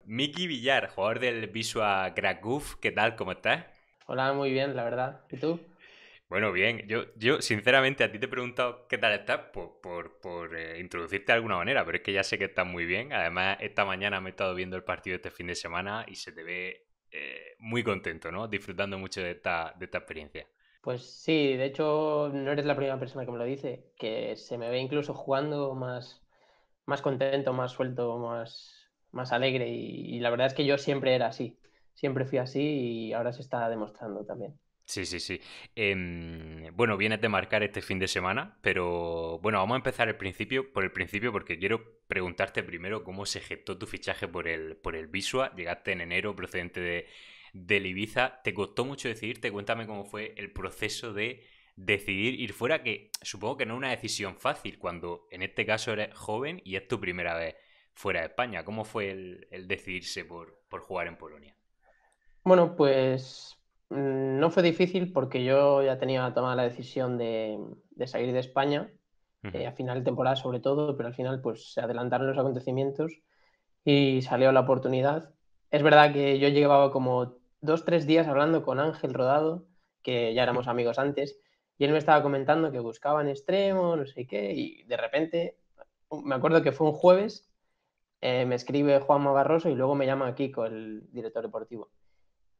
Miki Villar, jugador del Wisła Kraków, ¿qué tal? ¿Cómo estás? Hola, muy bien, la verdad. ¿Y tú? Bueno, bien. Yo sinceramente, a ti te he preguntado qué tal estás por introducirte de alguna manera, pero es que ya sé que estás muy bien. Además, esta mañana me he estado viendo el partido de este fin de semana y se te ve muy contento, ¿no? Disfrutando mucho de esta experiencia. Pues sí, de hecho no eres la primera persona que me lo dice, que se me ve incluso jugando más contento, más suelto, más alegre y la verdad es que yo siempre era así, siempre fui así y ahora se está demostrando también. Sí, sí, sí. Bueno, vienes de marcar este fin de semana, pero bueno, vamos a empezar por el principio, porque quiero preguntarte primero cómo se gestó tu fichaje por el Wisła. Llegaste en enero procedente del Ibiza. ¿Te costó mucho decidirte? Cuéntame cómo fue el proceso de decidir ir fuera, que supongo que no es una decisión fácil cuando en este caso eres joven y es tu primera vez fuera de España. ¿Cómo fue el decidirse por jugar en Polonia? Bueno, pues no fue difícil porque yo ya tenía tomada la decisión de salir de España, Ujú. a final de temporada sobre todo, pero al final pues se adelantaron los acontecimientos y salió la oportunidad. Es verdad que yo llevaba como 2, 3 días hablando con Ángel Rodado, que ya éramos amigos antes, y él me estaba comentando que buscaban extremo, no sé qué, y de repente, me acuerdo que fue un jueves, me escribe Juanma Barroso y luego me llama Kiko, el director deportivo.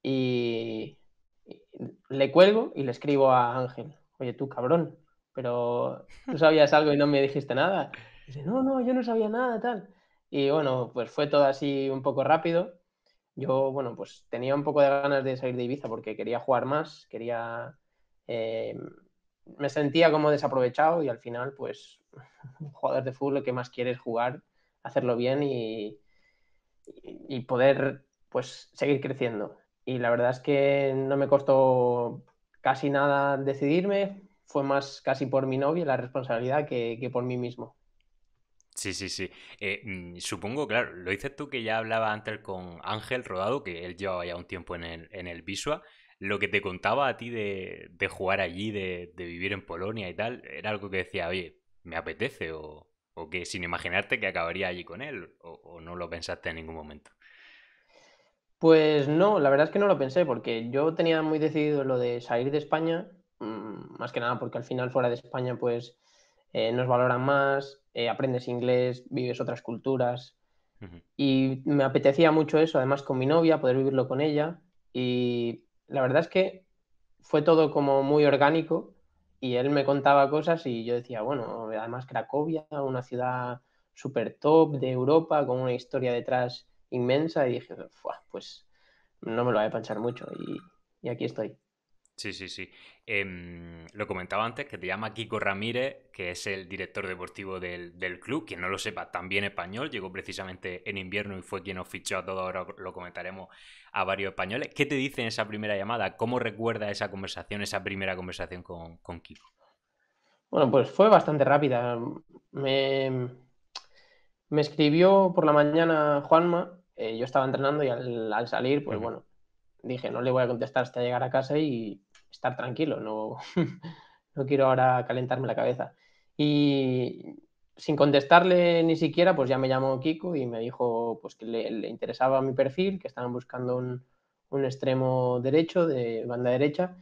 Y, y le cuelgo y le escribo a Ángel, oye tú cabrón, pero tú sabías algo y no me dijiste nada. Dice, no, no, yo no sabía nada, tal. Y bueno, pues fue todo así un poco rápido. Yo, bueno, pues tenía un poco de ganas de salir de Ibiza porque quería jugar más, eh, me sentía como desaprovechado y al final, pues, un jugador de fútbol lo que más quiere es jugar, hacerlo bien y poder pues seguir creciendo. Y la verdad es que no me costó casi nada decidirme, fue más casi por mi novia la responsabilidad que por mí mismo. Sí, sí, sí. Supongo, claro, lo dices tú que ya hablaba antes con Ángel Rodado, que él llevaba ya un tiempo en el Wisła. Lo que te contaba a ti de jugar allí, de vivir en Polonia y tal, era algo que decía, oye, me apetece, o que sin imaginarte que acabaría allí con él, o no lo pensaste en ningún momento. Pues no, la verdad es que no lo pensé, porque yo tenía muy decidido lo de salir de España, más que nada porque al final fuera de España pues nos valoran más, aprendes inglés, vives otras culturas. Ujú. Y me apetecía mucho eso, además con mi novia, poder vivirlo con ella. Y la verdad es que fue todo como muy orgánico y él me contaba cosas y yo decía, bueno, además Cracovia, una ciudad súper top de Europa, con una historia detrás inmensa y dije, "Fua, pues no me lo voy a pensar mucho y aquí estoy. Sí, sí, sí. Lo comentaba antes que te llama Kiko Ramírez, que es el director deportivo del club. Quien no lo sepa, también español. Llegó precisamente en invierno y fue quien nos fichó a todos. Ahora lo comentaremos a varios españoles. ¿Qué te dice en esa primera llamada? ¿Cómo recuerda esa conversación, esa primera conversación con Kiko? Bueno, pues fue bastante rápida. Me, Me escribió por la mañana Juanma, yo estaba entrenando y al salir, pues Ujú. bueno, dije, no le voy a contestar hasta llegar a casa y estar tranquilo, no, no quiero ahora calentarme la cabeza. Y sin contestarle ni siquiera, pues ya me llamó Kiko y me dijo pues que le interesaba mi perfil, que estaban buscando un extremo derecho, de banda derecha,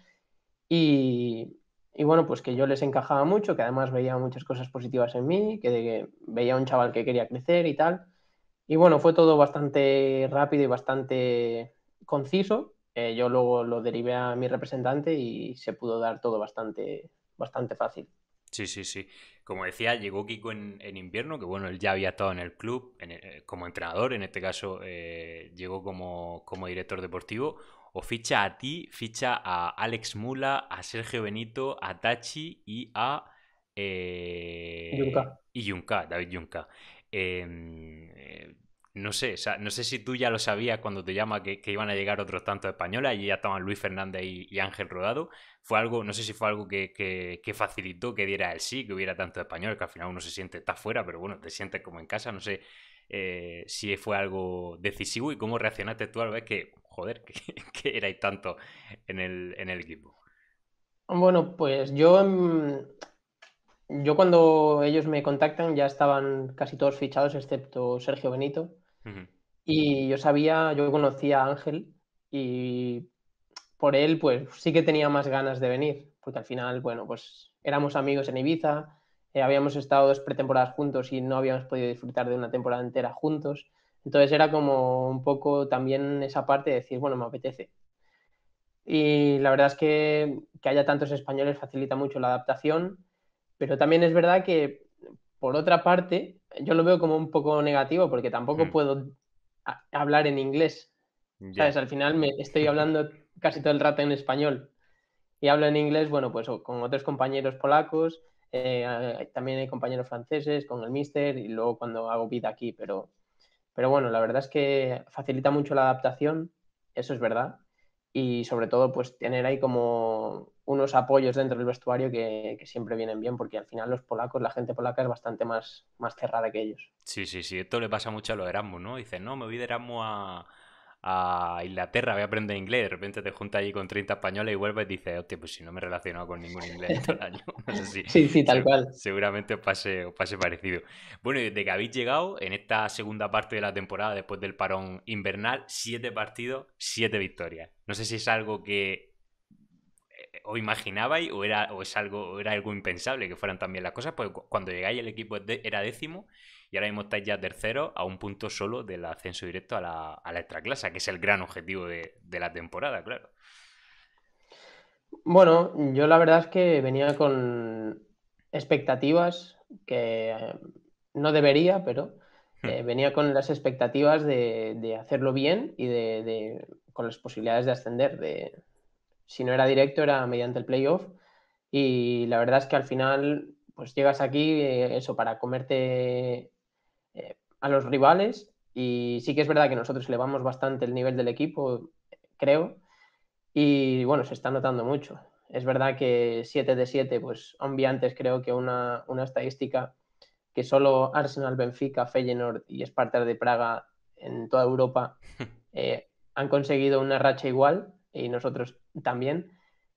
y, y bueno, pues que yo les encajaba mucho, que además veía muchas cosas positivas en mí, que veía un chaval que quería crecer y tal. Y bueno, fue todo bastante rápido y bastante conciso. Yo luego lo derivé a mi representante y se pudo dar todo bastante fácil. Sí, sí, sí. Como decía, llegó Kiko en invierno, que bueno, él ya había estado en el club como entrenador, en este caso llegó como director deportivo. O ficha a ti, ficha a Alex Mula, a Sergio Benito, a Tachi Junca. y Junca, David Junca. Eh, no sé, o sea, no sé si tú ya lo sabías cuando te llama que iban a llegar otros tantos españoles, allí ya estaban Luis Fernández y Ángel Rodado. Fue algo, no sé si fue algo que facilitó que diera el sí, que hubiera tanto español, que al final uno se siente, está fuera, pero bueno, te sientes como en casa. No sé si fue algo decisivo y cómo reaccionaste tú al ver que, joder, que erais tanto en el equipo. Bueno, pues yo cuando ellos me contactan ya estaban casi todos fichados excepto Sergio Benito. Ujú. Y yo conocía a Ángel y por él, pues sí que tenía más ganas de venir, porque al final, bueno, pues éramos amigos en Ibiza, habíamos estado 2 pretemporadas juntos y no habíamos podido disfrutar de una temporada entera juntos. Entonces era como un poco también esa parte de decir, bueno, me apetece. Y la verdad es que haya tantos españoles facilita mucho la adaptación, pero también es verdad que, por otra parte, yo lo veo como un poco negativo, porque tampoco Hmm, puedo hablar en inglés, ya. ¿sabes? Al final me estoy hablando casi todo el rato en español y hablo en inglés, bueno, pues con otros compañeros polacos, también hay compañeros franceses, con el míster y luego cuando hago vida aquí, pero bueno, la verdad es que facilita mucho la adaptación, eso es verdad. Y sobre todo, pues tener ahí como unos apoyos dentro del vestuario que siempre vienen bien, porque al final los polacos, la gente polaca es bastante más cerrada que ellos. Sí, sí, sí. Esto le pasa mucho a los Erasmus, ¿no? Dicen, no, me voy de Erasmus a Inglaterra, voy a aprender inglés. De repente te juntas allí con 30 españoles y vuelves y dices, hostia, pues si no me he relacionado con ningún inglés en todo el año. No sé si Sí, sí, tal cual. seguramente os pase parecido. Bueno, y desde que habéis llegado en esta segunda parte de la temporada, después del parón invernal, 7 partidos, 7 victorias. No sé si es algo que os imaginabais o es algo, o era algo impensable que fueran también las cosas, porque cuando llegáis el equipo era décimo y ahora mismo estáis ya tercero a un punto solo del ascenso directo a la extraclasa, que es el gran objetivo de la temporada, claro. Bueno, yo la verdad es que venía con expectativas que no debería, pero Hmm. venía con las expectativas de hacerlo bien y con las posibilidades de ascender. Si no era directo, era mediante el playoff. Y la verdad es que al final, pues llegas aquí, eso, para comerte a los rivales. Y sí que es verdad que nosotros elevamos bastante el nivel del equipo, creo. Y bueno, se está notando mucho. Es verdad que 7 de 7, pues aún vi antes creo que una estadística que solo Arsenal, Benfica, Feyenoord y Sparta de Praga en toda Europa han conseguido una racha igual y nosotros también.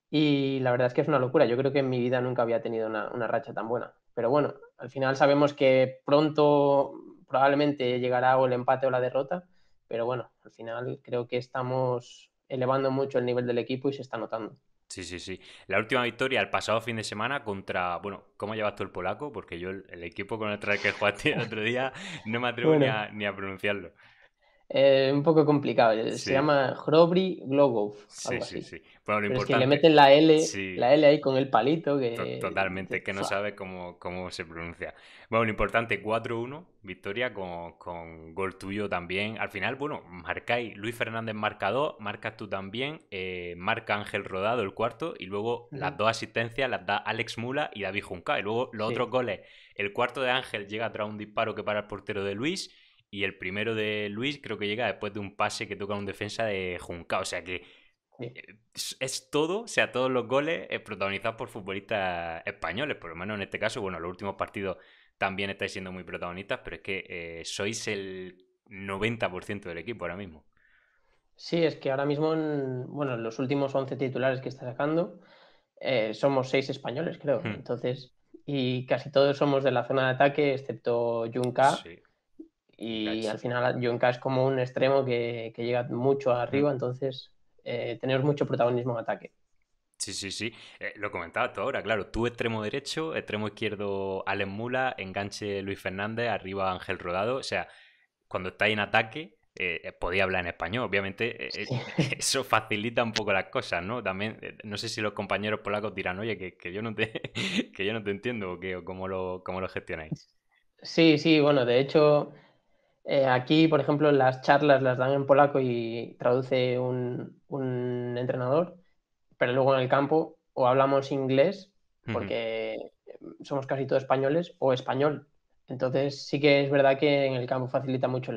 Y la verdad es que es una locura. Yo creo que en mi vida nunca había tenido una racha tan buena. Pero bueno, al final sabemos que pronto probablemente llegará o el empate o la derrota. Pero bueno, al final creo que estamos elevando mucho el nivel del equipo y se está notando. Sí, sí, sí. La última victoria el pasado fin de semana contra, bueno, ¿cómo llevas tú el polaco? Porque yo el equipo con el que jugaste el otro día no me atrevo Bueno, ni a pronunciarlo. un poco complicado. Se Sí, llama Hrobry Glogov, sí, algo sí, así. sí. Bueno, lo Pero es que le importante, meten sí, la L ahí con el palito totalmente, que no ¡fua! sabe cómo se pronuncia. Bueno, lo importante, 4-1, victoria con gol tuyo también. Al final, bueno, marcáis, Luis Fernández marca 2, marcas tú también, marca Ángel Rodado el cuarto, y luego las Ujú. 2 asistencias las da Alex Mula y David Junca. Y luego los otros Sí, goles, el cuarto de Ángel llega tras un disparo que para el portero de Luis, y el primero de Luis creo que llega después de un pase que toca un defensa de Junca. O sea que sí. es todo, o sea, todos los goles protagonizados por futbolistas españoles, por lo menos en este caso, bueno, los últimos partidos también estáis siendo muy protagonistas, pero es que sois el 90% del equipo ahora mismo. Sí, es que ahora mismo, bueno, en los últimos 11 titulares que está sacando, somos 6 españoles, creo. Hmm, Entonces, y casi todos somos de la zona de ataque, excepto Junca. sí, Y Gach. al final Junca es como un extremo que llega mucho Hmm. arriba, entonces tenemos mucho protagonismo en ataque. Sí, sí, sí. Lo comentabas tú ahora, claro. Tú extremo derecho, extremo izquierdo Alex Mula, enganche Luis Fernández, arriba Ángel Rodado. O sea, cuando estáis en ataque, podía hablar en español. Obviamente, Sí. eso facilita un poco las cosas, ¿no? También, no sé si los compañeros polacos dirán, oye, que yo no te, que yo no te entiendo o cómo lo gestionáis. Sí, sí, bueno, de hecho, aquí, por ejemplo, las charlas las dan en polaco y traduce un entrenador, pero luego en el campo o hablamos inglés, Ujú. porque somos casi todos españoles, o español. Entonces sí que es verdad que en el campo facilita mucho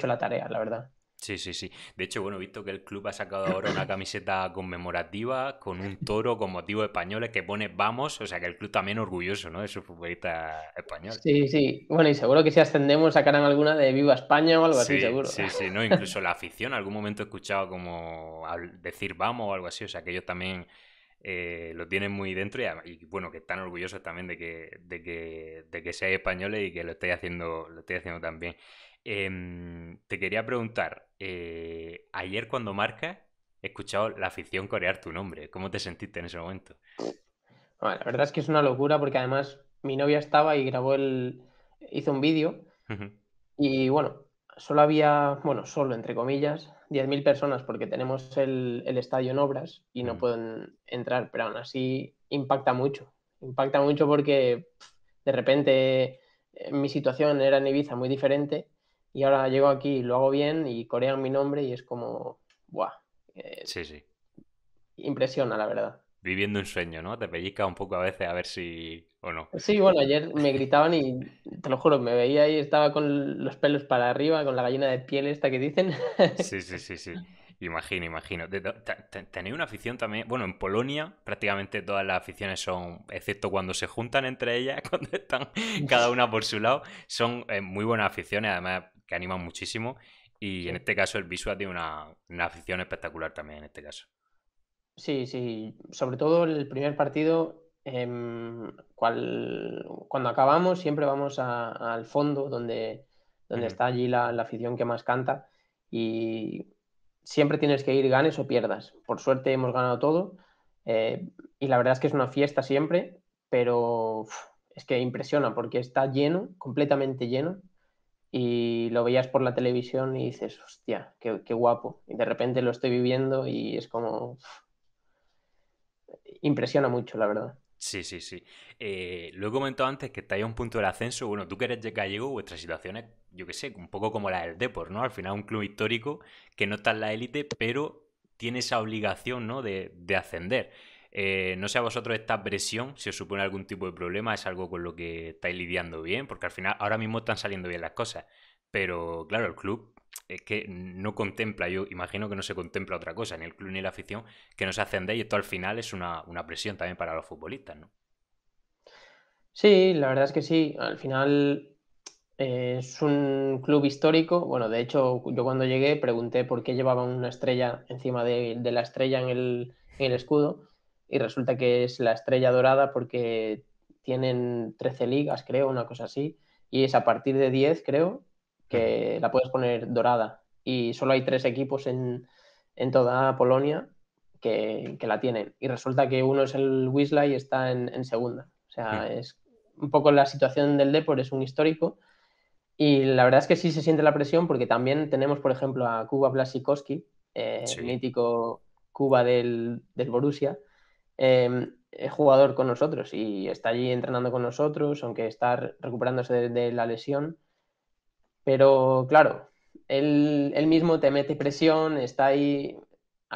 la tarea, la verdad. Sí, sí, sí. De hecho, bueno, he visto que el club ha sacado ahora una camiseta conmemorativa con un toro con motivos españoles que pone Vamos, o sea que el club también orgulloso, ¿no? De sus futbolistas españoles. Sí, sí. Bueno, y seguro que si ascendemos sacarán alguna de Viva España o algo así, Sí, seguro. sí, sí, no, incluso la afición, algún momento he escuchado como decir vamos o algo así, o sea que ellos también lo tienen muy dentro y, bueno, que están orgullosos también de que seáis españoles y que lo estéis haciendo tan bien. Te quería preguntar, ayer cuando marcas, he escuchado la afición corear tu nombre. ¿Cómo te sentiste en ese momento? Bueno, la verdad es que es una locura porque además mi novia estaba y hizo un vídeo y bueno, solo había, bueno, solo entre comillas, 10.000 personas porque tenemos el estadio en obras y no Mm. pueden entrar, pero aún así impacta mucho porque de repente mi situación era en Ibiza muy diferente y ahora llego aquí, lo hago bien y corean mi nombre y es como, ¡buah! eh, Sí, sí. Impresiona, la verdad. Viviendo un sueño, ¿no? Te pellizca un poco a veces a ver si... o no. Sí, bueno, ayer me gritaban y te lo juro, me veía ahí, estaba con los pelos para arriba, con la gallina de piel esta que dicen. Sí, sí, sí, sí. Imagino, imagino. Tenéis una afición también. Bueno, en Polonia prácticamente todas las aficiones son, excepto cuando se juntan entre ellas, cuando están cada una por su lado, son muy buenas aficiones, además que animan muchísimo. Y en Sí, este caso el Visua tiene una afición espectacular también, en este caso. sí, sí. Sobre todo el primer partido, cuando acabamos siempre vamos al fondo donde Ujú. está allí la afición que más canta y siempre tienes que ir, ganes o pierdas. Por suerte hemos ganado todo y la verdad es que es una fiesta siempre, pero es que impresiona porque está lleno, completamente lleno y lo veías por la televisión y dices, hostia, qué guapo. Y de repente lo estoy viviendo y es como, impresiona mucho, la verdad. Sí, sí, sí. Lo he comentado antes que estáis a un punto del ascenso. Bueno, tú que eres de gallego, vuestra situación es, yo qué sé, un poco como la del Depor, ¿no? Al final un club histórico que no está en la élite, pero tiene esa obligación, ¿no? De ascender. No sé a vosotros esta presión, si os supone algún tipo de problema, es algo con lo que estáis lidiando bien, porque al final ahora mismo están saliendo bien las cosas. Pero claro, el club es que no contempla, yo imagino que no se contempla otra cosa, ni el club ni la afición, que no se ascendéis y esto al final es una presión también para los futbolistas, ¿no? Sí, la verdad es que sí. Al final es un club histórico. Bueno, de hecho, yo cuando llegué pregunté por qué llevaban una estrella encima de la estrella en el escudo y resulta que es la estrella dorada porque tienen 13 ligas, creo, una cosa así, y es a partir de 10 creo, Ujú. que la puedes poner dorada. Y solo hay 3 equipos en toda Polonia que la tienen. Y resulta que uno es el Wisla y está en segunda. O sea, es un poco la situación del Depor, es un histórico y la verdad es que sí se siente la presión porque también tenemos, por ejemplo, a Kuba Blasikowski, Sí. mítico Kuba del Borussia, es jugador con nosotros y está allí entrenando con nosotros, aunque está recuperándose de la lesión. Pero claro, él mismo te mete presión, está ahí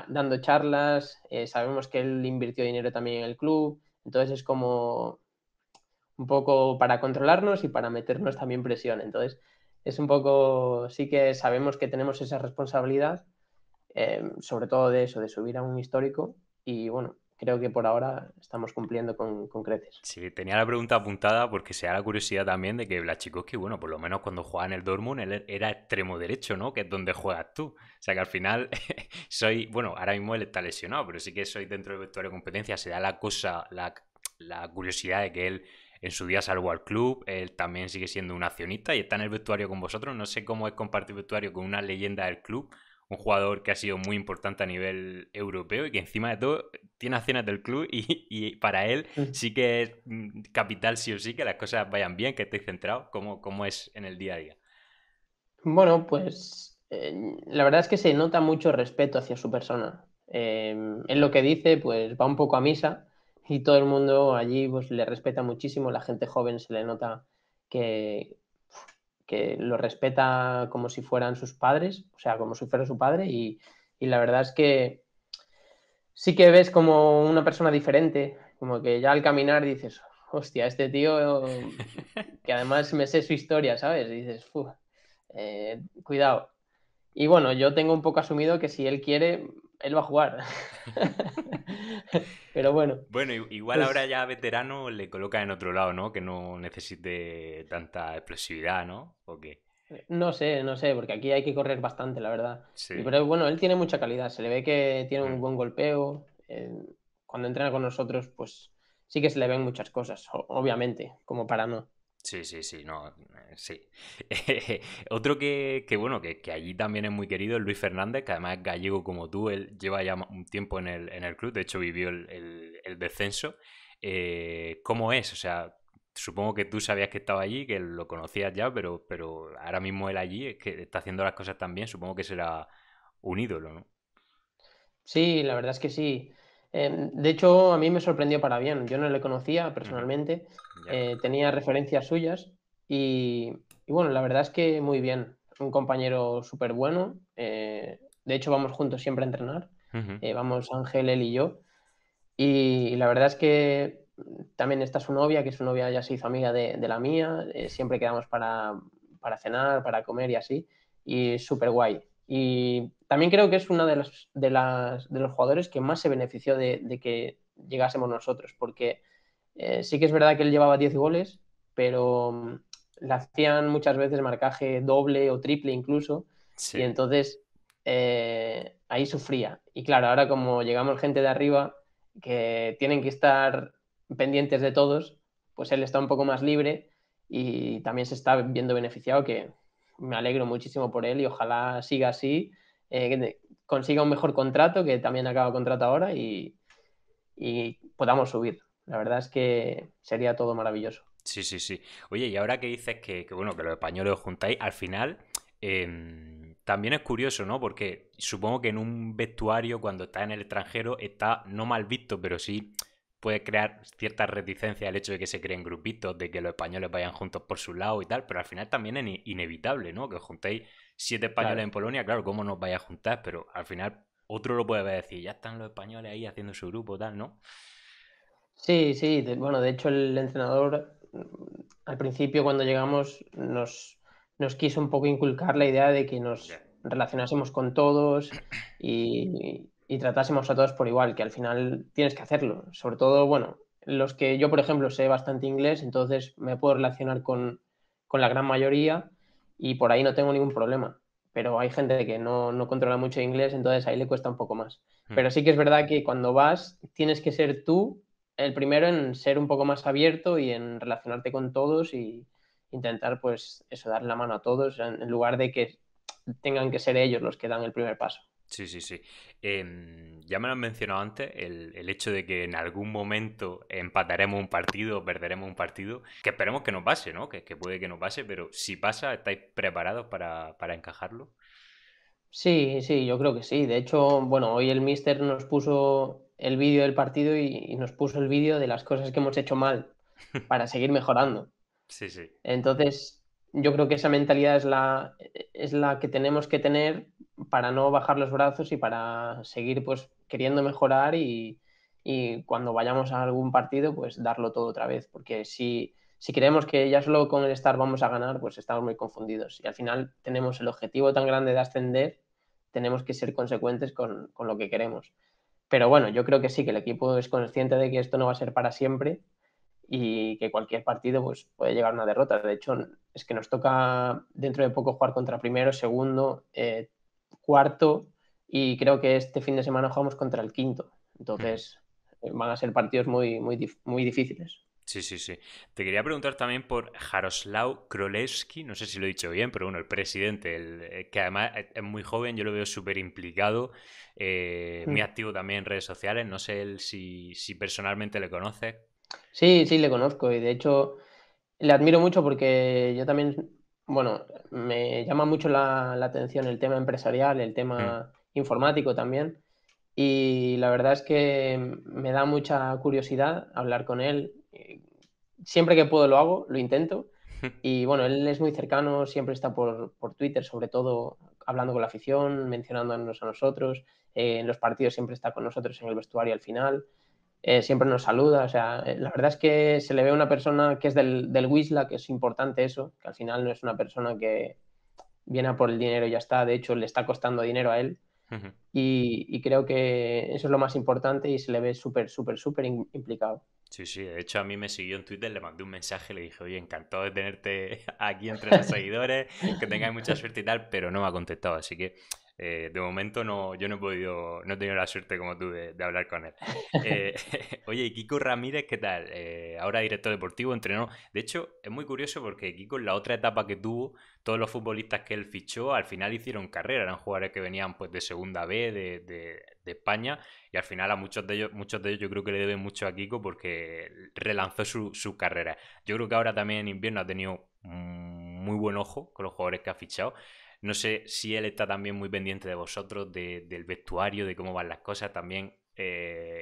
dando charlas, sabemos que él invirtió dinero también en el club, entonces es como un poco para controlarnos y para meternos también presión. Entonces, es un poco, sí que sabemos que tenemos esa responsabilidad, sobre todo de eso, de subir a un histórico y bueno, creo que por ahora estamos cumpliendo con creces. Sí, tenía la pregunta apuntada porque se da la curiosidad también de que Blachikowski, bueno, por lo menos cuando jugaba en el Dortmund, él era extremo derecho, ¿no? Que es donde juegas tú. O sea que al final soy, bueno, ahora mismo él está lesionado, pero sí que soy dentro del vestuario de competencia. Se da la cosa, la curiosidad de que él en su día salvó al club, él también sigue siendo un accionista y está en el vestuario con vosotros. No sé cómo es compartir vestuario con una leyenda del club, un jugador que ha sido muy importante a nivel europeo y que encima de todo tiene acciones del club y para él sí que es capital sí o sí que las cosas vayan bien, que estéis centrados, como es en el día a día. Bueno, pues la verdad es que se nota mucho respeto hacia su persona. Él lo que dice, pues va un poco a misa y todo el mundo allí pues, le respeta muchísimo. La gente joven se le nota que, que lo respeta como si fueran sus padres, o sea, como si fuera su padre y la verdad es que sí que ves como una persona diferente, como que ya al caminar dices, hostia, este tío, que además me sé su historia, ¿sabes? Y dices, "Fu, cuidado". Y bueno, yo tengo un poco asumido que si él quiere, él va a jugar. Pero bueno, Bueno, igual ahora pues ya veterano le coloca en otro lado, ¿no? Que no necesite tanta explosividad, ¿no? ¿O qué? no sé, porque aquí hay que correr bastante, la verdad. Sí. Pero bueno, él tiene mucha calidad, se le ve que tiene un Mm. buen golpeo. Cuando entrena con nosotros, pues sí que se le ven muchas cosas, obviamente, como para no. Sí, sí, sí, no, sí. Otro bueno, que allí también es muy querido es Luis Fernández, que además es gallego como tú, él lleva ya un tiempo en el club, de hecho vivió el descenso. ¿Cómo es? O sea, supongo que tú sabías que estaba allí, que lo conocías ya, pero ahora mismo él allí es que está haciendo las cosas tan bien, supongo que será un ídolo, ¿no? Sí, la verdad es que sí. De hecho, a mí me sorprendió para bien. Yo no le conocía Ujú, personalmente, ya. tenía referencias suyas y bueno, la verdad es que muy bien. Un compañero súper bueno. De hecho, vamos juntos siempre a entrenar. Ujú, Vamos Ángel, él y yo. Y la verdad es que también está su novia, que su novia ya se hizo amiga de la mía. Siempre quedamos para cenar, para comer y así. Y súper guay. Y también creo que es uno de los jugadores que más se benefició de que llegásemos nosotros, porque sí que es verdad que él llevaba 10 goles, pero le hacían muchas veces marcaje doble o triple incluso, y sí. entonces ahí sufría. Y claro, ahora como llegamos gente de arriba que tienen que estar pendientes de todos, pues él está un poco más libre y también se está viendo beneficiado, que me alegro muchísimo por él y ojalá siga así, que consiga un mejor contrato, que también acaba contrato ahora, y podamos subir. La verdad es que sería todo maravilloso. Sí, sí, sí. Oye, y ahora que dices bueno, que los españoles os juntáis, al final también es curioso, ¿no? Porque supongo que en un vestuario, cuando estás en el extranjero, está no mal visto, pero sí puede crear cierta reticencia el hecho de que se creen grupitos, de que los españoles vayan juntos por su lado y tal, pero al final también es inevitable, ¿no? Que os juntéis 7 españoles en Claro. Polonia, claro, ¿cómo nos vais a juntar? Pero al final otro lo puede ver y decir, ya están los españoles ahí haciendo su grupo, tal, ¿no? Sí, sí. Bueno, de hecho el entrenador al principio cuando llegamos nos quiso un poco inculcar la idea de que Ya. nos relacionásemos con todos y tratásemos a todos por igual, que al final tienes que hacerlo. Sobre todo, bueno, los que yo, por ejemplo, sé bastante inglés, entonces me puedo relacionar con la gran mayoría y por ahí no tengo ningún problema. Pero hay gente que no controla mucho inglés, entonces ahí le cuesta un poco más. Mm. Pero sí que es verdad que cuando vas tienes que ser tú el primero en ser un poco más abierto y en relacionarte con todos y intentar, pues, eso, dar la mano a todos en lugar de que tengan que ser ellos los que dan el primer paso. Sí, sí, sí. Ya me lo has mencionado antes, el hecho de que en algún momento empataremos un partido o perderemos un partido, que esperemos que no pase, ¿no? Que puede que no pase, pero si pasa, ¿estáis preparados para encajarlo? Sí, sí, yo creo que sí. De hecho, bueno, hoy el míster nos puso el vídeo del partido y nos puso el vídeo de las cosas que hemos hecho mal para seguir mejorando. Sí, sí. Entonces, yo creo que esa mentalidad es la que tenemos que tener para no bajar los brazos y para seguir pues queriendo mejorar y cuando vayamos a algún partido pues darlo todo otra vez, porque si creemos que ya solo con el estar vamos a ganar, pues estamos muy confundidos y al final tenemos el objetivo tan grande de ascender, tenemos que ser consecuentes con lo que queremos. Pero bueno, yo creo que sí, que el equipo es consciente de que esto no va a ser para siempre y que cualquier partido pues, puede llegar a una derrota. De hecho, es que nos toca dentro de poco jugar contra primero, segundo, cuarto y creo que este fin de semana jugamos contra el quinto. Entonces, van a ser partidos muy difíciles. Sí, sí, sí. Te quería preguntar también por Jaroslaw Królewski, no sé si lo he dicho bien, pero bueno, el presidente, que además es muy joven, yo lo veo súper implicado, muy activo también en redes sociales, no sé él si personalmente le conoces. Sí, sí, le conozco y de hecho le admiro mucho porque yo también, bueno, me llama mucho la atención el tema empresarial, el Mm. tema informático también. Y la verdad es que me da mucha curiosidad hablar con él. Siempre que puedo lo hago, lo intento. Y bueno, él es muy cercano, siempre está por Twitter, sobre todo hablando con la afición, mencionándonos a nosotros. En los partidos siempre está con nosotros en el vestuario al final. Siempre nos saluda. O sea, la verdad es que se le ve una persona que es del Wisla, que es importante eso, que al final no es una persona que viene a por el dinero y ya está. De hecho, le está costando dinero a él y creo que eso es lo más importante y se le ve súper implicado. Sí, sí, de hecho a mí me siguió en Twitter, le mandé un mensaje, le dije, oye, encantado de tenerte aquí entre los seguidores, que tengáis mucha suerte y tal, pero no me ha contestado, así que De momento no, yo no he podido, no he tenido la suerte como tú de hablar con él. Eh, oye, ¿y Kiko Ramírez qué tal? Ahora director deportivo, entrenó. De hecho, es muy curioso porque Kiko en la otra etapa que tuvo, todos los futbolistas que él fichó al final hicieron carrera, eran jugadores que venían pues de segunda B, de España, y al final a muchos de ellos yo creo que le deben mucho a Kiko porque relanzó su carrera. Yo creo que ahora también en invierno ha tenido muy buen ojo con los jugadores que ha fichado. No sé si él está también muy pendiente de vosotros, del vestuario, de cómo van las cosas, también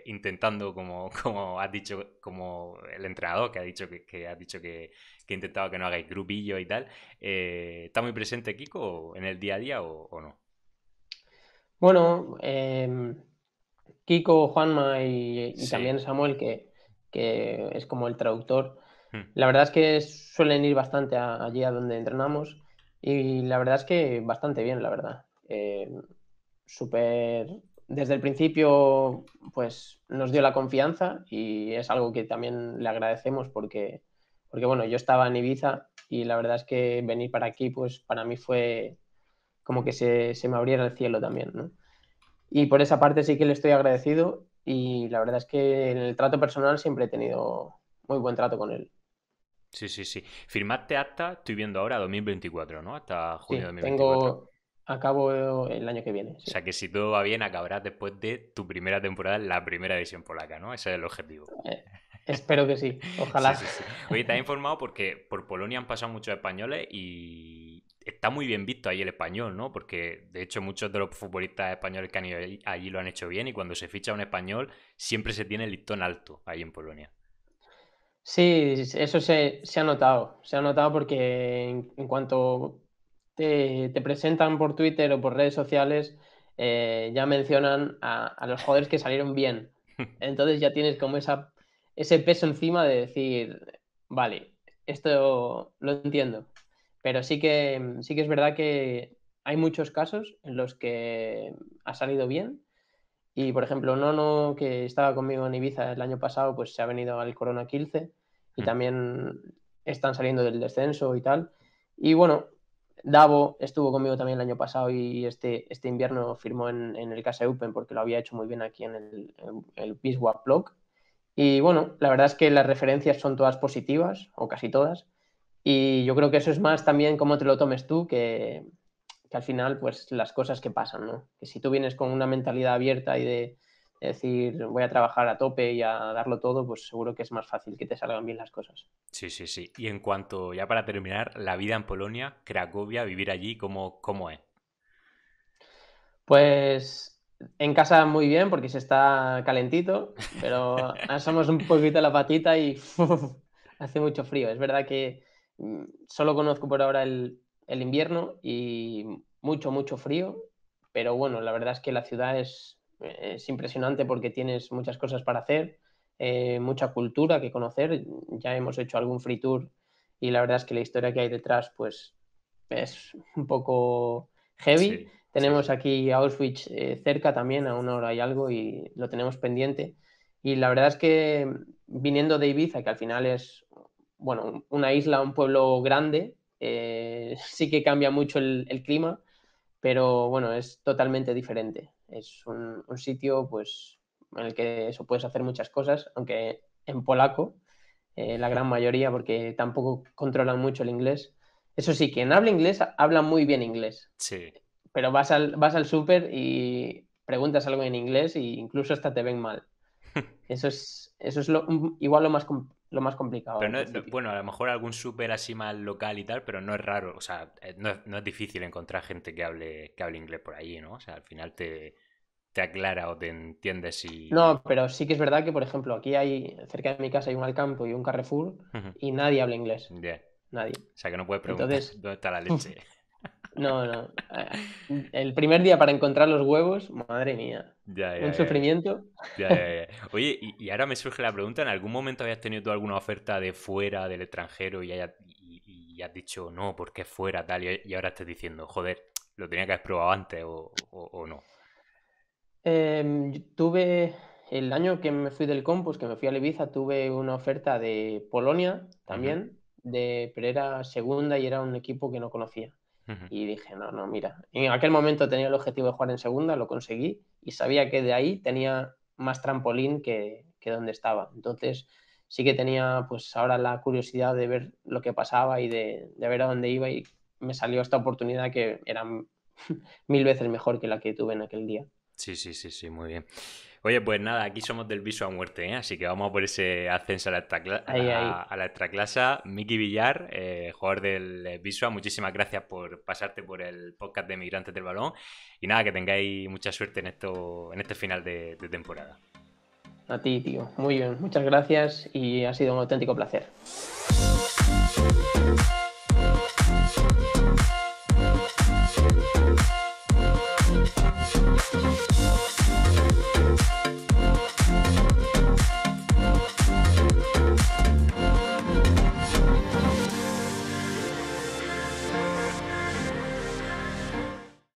intentando, como has dicho, como el entrenador que ha dicho que has dicho que intentaba que no hagáis grupillo y tal. ¿Está muy presente Kiko en el día a día o no? Bueno, Kiko, Juanma y Sí. también Samuel, que es como el traductor, Hmm. la verdad es que suelen ir bastante allí a donde entrenamos y la verdad es que bastante bien, la verdad. Súper, desde el principio, pues nos dio la confianza y es algo que también le agradecemos porque bueno, yo estaba en Ibiza y la verdad es que venir para aquí, pues para mí fue como que se me abriera el cielo también, ¿no? Y por esa parte sí que le estoy agradecido y la verdad es que en el trato personal siempre he tenido muy buen trato con él. Sí, sí, sí. Firmaste hasta, estoy viendo ahora, 2024, ¿no? Hasta junio de Sí, 2024. tengo a cabo el año que viene, O sea sí. que si todo va bien, acabarás después de tu primera temporada en la primera división polaca, ¿no? Ese es el objetivo. Eh, Espero que sí, Sí, ojalá. sí, sí. Oye, te has informado porque por Polonia han pasado muchos españoles y está muy bien visto ahí el español, ¿no? Porque de hecho muchos de los futbolistas españoles que han ido allí lo han hecho bien y cuando se ficha un español siempre se tiene el listón alto ahí en Polonia. Sí, eso se ha notado porque en cuanto te presentan por Twitter o por redes sociales, ya mencionan a los jugadores que salieron bien. Entonces ya tienes como ese peso encima de decir, vale, esto lo entiendo. Pero sí que es verdad que hay muchos casos en los que ha salido bien. Y por ejemplo, Nono, que estaba conmigo en Ibiza el año pasado, pues se ha venido al Corona 15 y también están saliendo del descenso y tal. Y bueno, Davo estuvo conmigo también el año pasado y este invierno firmó en el Casa Open porque lo había hecho muy bien aquí en el Wisła Plock. Y bueno, la verdad es que las referencias son todas positivas, o casi todas. Y yo creo que eso es más también cómo te lo tomes tú que al final, pues las cosas que pasan, ¿no? Que si tú vienes con una mentalidad abierta y de decir voy a trabajar a tope y a darlo todo, pues seguro que es más fácil que te salgan bien las cosas. Sí, sí, sí. Y en cuanto, ya para terminar, la vida en Polonia, Cracovia, vivir allí, ¿cómo es? Pues en casa muy bien porque se está calentito, pero asamos un poquito la patita y hace mucho frío. Es verdad que solo conozco por ahora el invierno y mucho, mucho frío, pero bueno, la verdad es que la ciudad es impresionante porque tienes muchas cosas para hacer, mucha cultura que conocer. Ya hemos hecho algún free tour y la verdad es que la historia que hay detrás pues es un poco heavy. Sí, sí, Tenemos sí. aquí Auschwitz cerca también, a una hora y algo, y lo tenemos pendiente. Y la verdad es que viniendo de Ibiza, que al final es, bueno, una isla, un pueblo grande, sí que cambia mucho el clima, pero bueno, es totalmente diferente. Es un sitio, pues, en el que eso puedes hacer muchas cosas, aunque en polaco, la gran mayoría, porque tampoco controlan mucho el inglés. Eso sí, quien habla inglés habla muy bien inglés, Sí. pero vas al súper y preguntas algo en inglés e incluso hasta te ven mal. Eso es igual lo más complicado Pero al principio. bueno, a lo mejor algún súper así más local y tal, pero no es raro, o sea, no es difícil encontrar gente que hable inglés por allí, ¿no? O sea, al final te aclara o te entiendes y... No, pero sí que es verdad que, por ejemplo, aquí cerca de mi casa hay un Alcampo y un Carrefour y nadie habla inglés. Ya. Nadie. O sea, que no puedes preguntar Entonces, dónde está la leche. no, no. El primer día para encontrar los huevos, madre mía. Ya, ya, Un ya, ya. sufrimiento. Ya, ya, ya. Oye, y ahora me surge la pregunta, ¿en algún momento habías tenido tú alguna oferta de fuera, del extranjero, y has dicho, no, porque es fuera, tal, y ahora estás diciendo, joder, lo tenía que haber probado antes o no? Tuve el año que me fui del Compus, que me fui a Ibiza, tuve una oferta de Polonia Ujú. también, pero era segunda y era un equipo que no conocía. Ujú. Y dije, no, no, mira, en aquel momento tenía el objetivo de jugar en segunda, lo conseguí y sabía que de ahí tenía más trampolín que donde estaba. Entonces sí que tenía pues ahora la curiosidad de ver lo que pasaba y de ver a dónde iba y me salió esta oportunidad que era mil veces mejor que la que tuve en aquel día. Sí, sí, sí, sí, muy bien. Oye, pues nada, aquí somos del Viso a muerte, ¿eh? Así que vamos a por ese ascenso a la, Ahí, ahí. a la extraclasa. Miki Villar, jugador del Visua, muchísimas gracias por pasarte por el podcast de Migrantes del Balón. Y nada, que tengáis mucha suerte en esto, en este final de temporada. A ti, tío. Muy bien. Muchas gracias y ha sido un auténtico placer.